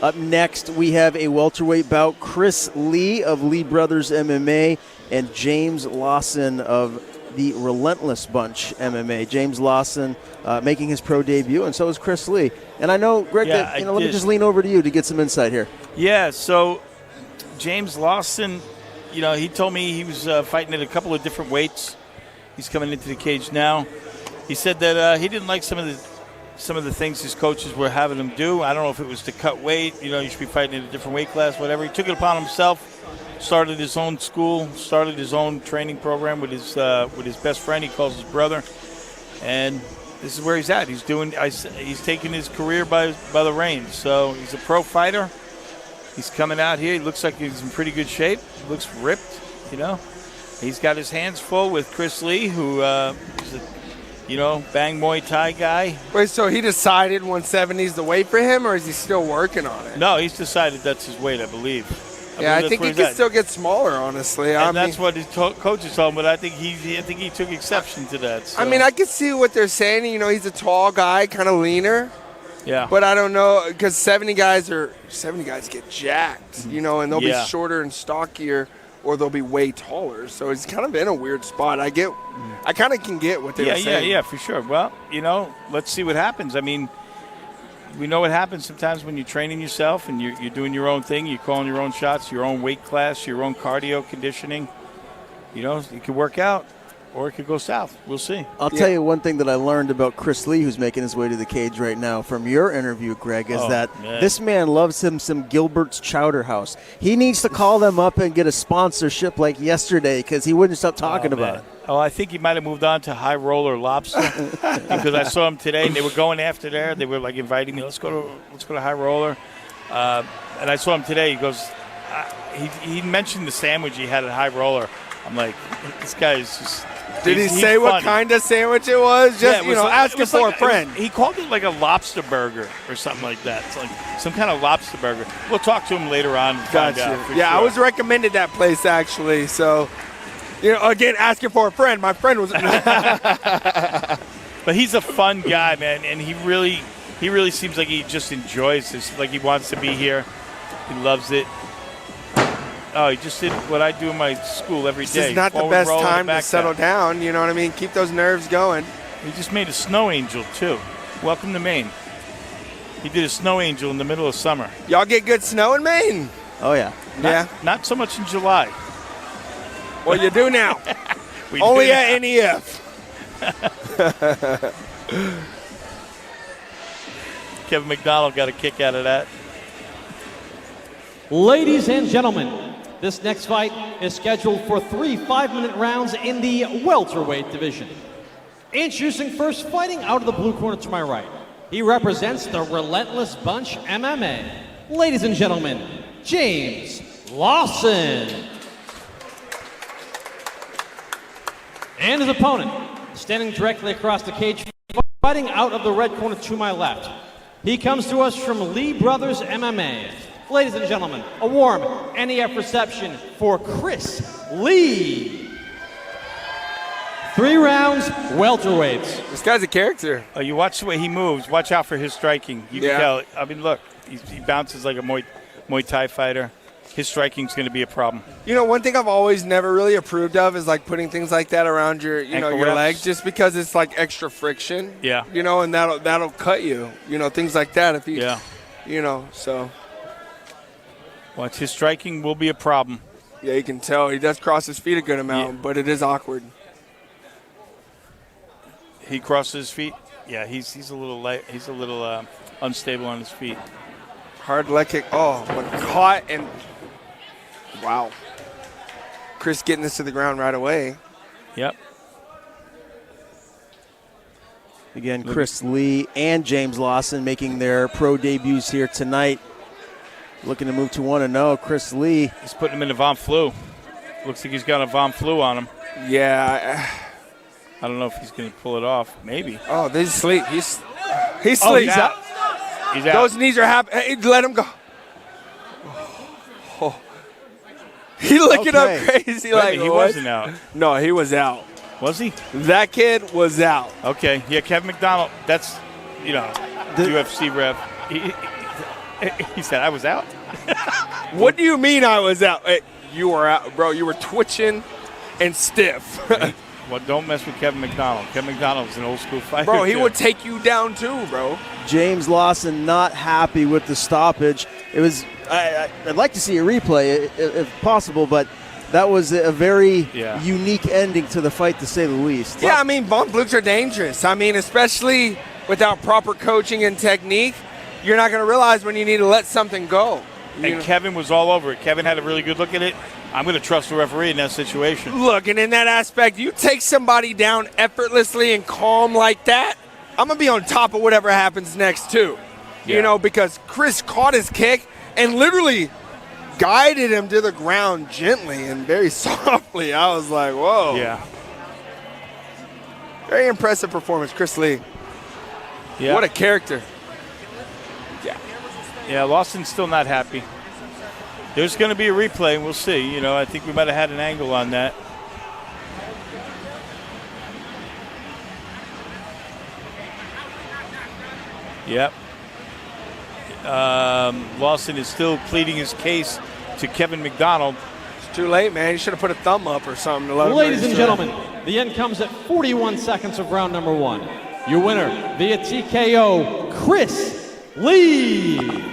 Up next, we have a welterweight bout. Chris Lee of Lee Brothers MMA and James Lawson of the Relentless Bunch MMA. James Lawson making his pro debut, and so is Chris Lee. And I know, Greg, let me just lean over to you to get some insight here. Yeah, so James Lawson, he told me he was fighting at a couple of different weights. He's coming into the cage now. He said that he didn't like some of the things his coaches were having him do. I don't know if it was to cut weight, you should be fighting in a different weight class, whatever. He took it upon himself, started his own school, started his own training program with his best friend. He calls his brother, and this is where he's at. He's taking his career by the reins. So he's a pro fighter. He's coming out here. He looks like he's in pretty good shape. He looks ripped, He's got his hands full with Chris Lee, who is a bang Muay Thai guy. Wait, so he decided 170 is the weight for him, or is he still working on it? No, he's decided that's his weight, I believe. I think he can still get smaller, honestly. And that's what his coaches told him, but I think he took exception to that. So. I can see what they're saying. He's a tall guy, kind of leaner. Yeah. But I don't know, because 70 guys get jacked, and they'll be shorter and stockier, or they'll be way taller. So it's kind of in a weird spot. I kind of can get what they're saying. Yeah, for sure. Well, let's see what happens. We know what happens sometimes when you're training yourself and you're doing your own thing. You're calling your own shots, your own weight class, your own cardio conditioning. It could work out or it could go south. We'll see. I'll tell you one thing that I learned about Chris Lee, who's making his way to the cage right now from your interview, Greg, is this man loves him some Gilbert's Chowder House. He needs to call them up and get a sponsorship like yesterday because he wouldn't stop talking about it. Oh, I think he might have moved on to High Roller Lobster because I saw him today and they were going after there. They were like inviting me, let's go to High Roller. And I saw him today. He goes, he mentioned the sandwich he had at High Roller. I'm like, this guy is just. Did he say what kind of sandwich it was? Just, asking for a friend. He called it like a lobster burger or something like that. It's like some kind of lobster burger. We'll talk to him later on and find out. Yeah, sure. I was recommended that place, actually. So, again, asking for a friend. My friend was. But he's a fun guy, man, and he really seems like he just enjoys this. Like he wants to be here. He loves it. Oh, he just did what I do in my school every day. This is not the best time to settle down. You know what I mean? Keep those nerves going. He just made a snow angel, too. Welcome to Maine. He did a snow angel in the middle of summer. Y'all get good snow in Maine? Oh, yeah. Not so much in July. Well, you do now. Only at NEF. Kevin McDonald got a kick out of that. Ladies and gentlemen, this next fight is scheduled for 3 5-minute rounds in the welterweight division. Introducing first, fighting out of the blue corner to my right. He represents the Relentless Bunch MMA. Ladies and gentlemen, James Lawson. And his opponent, standing directly across the cage, fighting out of the red corner to my left. He comes to us from Lee Brothers MMA. Ladies and gentlemen, a warm NEF reception for Chris Lee. 3 rounds, welterweights. This guy's a character. Oh, you watch the way he moves. Watch out for his striking. You can tell. Look, he bounces like a Muay Thai fighter. His striking's going to be a problem. One thing I've always never really approved of is like putting things like that around your, your legs, just because it's like extra friction. Yeah. And that'll cut you. Things like that. If you, so. Watch, his striking will be a problem. Yeah, you can tell he does cross his feet a good amount, but it is awkward. He crosses his feet. Yeah, he's a little light. He's a little unstable on his feet. Hard leg kick. Oh, but caught and wow. Chris getting this to the ground right away. Yep. Again, Chris Lee and James Lawson making their pro debuts here tonight. Looking to move to 1-0. Chris Lee. He's putting him in a Von Flu. Looks like he's got a Von Flu on him. Yeah. I don't know if he's going to pull it off. Maybe. Oh, they sleep. He's sleep. Oh, he's out. He's out. Those knees are happy. Hey, let him go. Oh. He looking up crazy. Wait, he wasn't out. No, he was out. Was he? That kid was out. Okay. Yeah, Kevin McDonald. That's, UFC ref. He said, I was out? What do you mean I was out? Hey, you were out, bro. You were twitching and stiff. Well, don't mess with Kevin McDonald. Kevin McDonald's an old school fighter. Bro, he too. would take you down too, bro. James Lawson not happy with the stoppage. It was. I'd like to see a replay if possible, but that was a very unique ending to the fight, to say the least. Yeah, I mean, bump blocks are dangerous. I mean, especially without proper coaching and technique, you're not going to realize when you need to let something go. And Kevin was all over it. Kevin had a really good look at it. I'm going to trust the referee in that situation. Look, and in that aspect, you take somebody down effortlessly and calm like that, I'm going to be on top of whatever happens next, too. Yeah. You know, because Chris caught his kick and literally guided him to the ground gently and very softly. I was like, whoa. Yeah. Very impressive performance, Chris Lee. Yeah. What a character. Yeah, Lawson's still not happy. There's going to be a replay, and we'll see. You know, I think we might have had an angle on that. Yep. Lawson is still pleading his case to Kevin McDonald. It's too late, man. You should have put a thumb up or something to let him Ladies and gentlemen, the end comes at 41 seconds of round number 1. Your winner via TKO, Chris Lee.